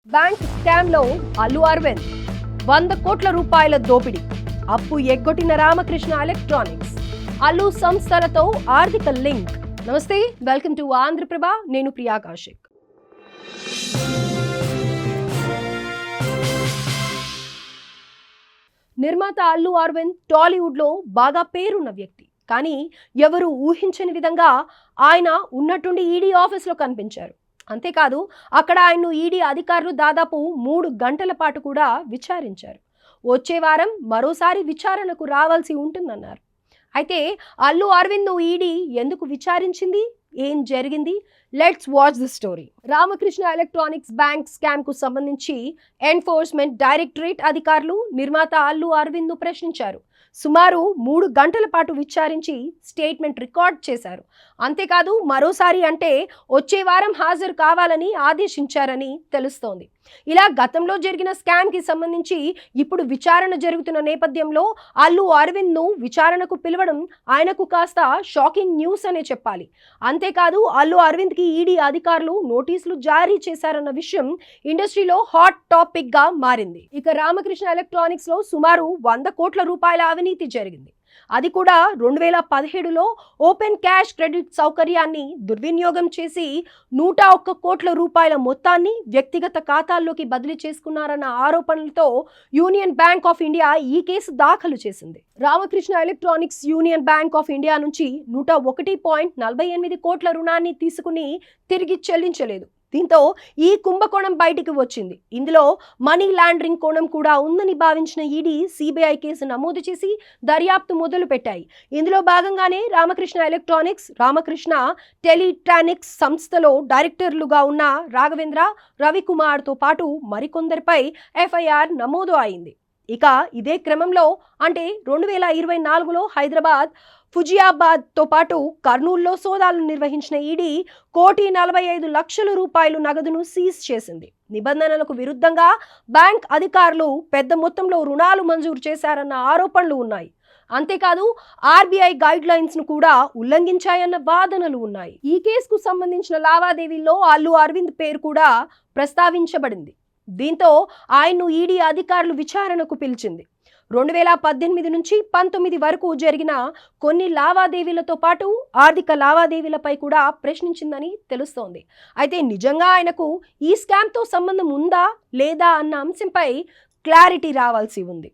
Bank scam లో అల్లు అరవింద్ 100 కోట్ల రూపాయల దోపిడీ, అప్పు ఎగ్గొట్టిన రామకృష్ణ ఎలక్ట్రానిక్స్, అల్లు సంస్థలతో ఆర్థిక లింక్. నమస్తే, వెల్కమ్ టు ఆంధ్రప్రభ. నేను ప్రియా కౌశిక్. నిర్మాత అల్లు అరవింద్ టాలీవుడ్ లో బాగా పేరున్న వ్యక్తి. కానీ ఎవరు ఊహించని విధంగా ఆయన ఉన్నట్టుండి ఈడీ ఆఫీస్లో కనిపించారు. అంతేకాదు, అక్కడ ఆయన్ను ఈడీ అధికారులు దాదాపు 3 గంటల పాటు కూడా విచారించారు. వచ్చే వారం మరోసారి విచారణకు రావాల్సి ఉంటుందన్నారు. అయితే అల్లు అరవింద్ను ఈడీ ఎందుకు విచారించింది, ఏం జరిగింది? Let's watch the story. Ramakrishna electronics bank scam కు సంబంధించి ఎన్ఫోర్స్మెంట్ డైరెక్టరేట్ అధికారులు నిర్మాత అల్లు అరవింద్ను ప్రశ్నించారు. సుమారు 3 గంటల పాటు విచారించి స్టేట్మెంట్ రికార్డ్ చేశారు. అంతేకాదు, మరోసారి అంటే వచ్చే వారం హాజరు కావాలని ఆదేశించారని తెలుస్తోంది. ఇలా గతంలో జరిగిన స్కామ్ కి సంబంధించి ఇప్పుడు విచారణ జరుగుతున్న నేపథ్యంలో అల్లు అరవింద్ ను విచారణకు పిలవడం ఆయనకు కాస్త షాకింగ్ న్యూస్ అనే చెప్పాలి. అంతేకాదు, అల్లు అరవింద్ కి ఈడీ అధికారులు నోటీసులు జారీ చేశారన్న విషయం ఇండస్ట్రీలో హాట్ టాపిక్ గా మారింది. ఇక రామకృష్ణ ఎలక్ట్రానిక్స్ లో సుమారు 100 కోట్ల రూపాయల అవినీతి జరిగింది. అది కూడా 2017లో ఓపెన్ క్యాష్ క్రెడిట్ సౌకర్యాన్ని దుర్వినియోగం చేసి 101 కోట్ల రూపాయల మొత్తాన్ని వ్యక్తిగత ఖాతాల్లోకి బదిలీ చేసుకున్నారన్న ఆరోపణలతో యూనియన్ బ్యాంక్ ఆఫ్ ఇండియా ఈ కేసు దాఖలు చేసింది. Ramakrishna electronics union bank of India నుంచి 101.48 కోట్ల రుణాన్ని తీసుకుని తిరిగి చెల్లించలేదు. దీంతో ఈ కుంభకోణం బయటికి వచ్చింది. ఇందులో మనీ లాండరింగ్ కోణం కూడా ఉందని భావించిన ఈడీ సిబిఐ కేసు నమోదు చేసి దర్యాప్తు మొదలు పెట్టాయి. ఇందులో భాగంగానే రామకృష్ణ ఎలక్ట్రానిక్స్, రామకృష్ణ టెలిట్రానిక్స్ సంస్థలో డైరెక్టర్లుగా ఉన్న రాఘవేంద్ర, రవికుమార్తో పాటు మరికొందరిపై ఎఫ్ఐఆర్ నమోదు అయింది. ఇక ఇదే క్రమంలో అంటే 2024లో హైదరాబాద్, ఫుజియాబాద్ తో పాటు కర్నూలులో సోదాలు నిర్వహించిన ఈడీ 1,45,00,000 రూపాయలు నగదును సీజ్ చేసింది. నిబంధనలకు విరుద్ధంగా బ్యాంక్ అధికారులు పెద్ద మొత్తంలో రుణాలు మంజూరు చేశారన్న ఆరోపణలు ఉన్నాయి. అంతేకాదు, ఆర్బీఐ గైడ్ లైన్స్ ను కూడా ఉల్లంఘించాయన్న వాదనలు ఉన్నాయి. ఈ కేసుకు సంబంధించిన లావాదేవీల్లో అల్లు అరవింద్ పేరు కూడా ప్రస్తావించబడింది. దీంతో ఆయన్ను ఈడీ అధికారులు విచారణకు పిలిచింది. 2018 నుంచి 19 వరకు జరిగిన కొన్ని లావాదేవీలతో పాటు ఆర్థిక లావాదేవీలపై కూడా ప్రశ్నించిందని తెలుస్తోంది. అయితే నిజంగా ఆయనకు ఈ స్కామ్తో సంబంధం ఉందా లేదా అన్న అంశంపై క్లారిటీ రావాల్సి ఉంది.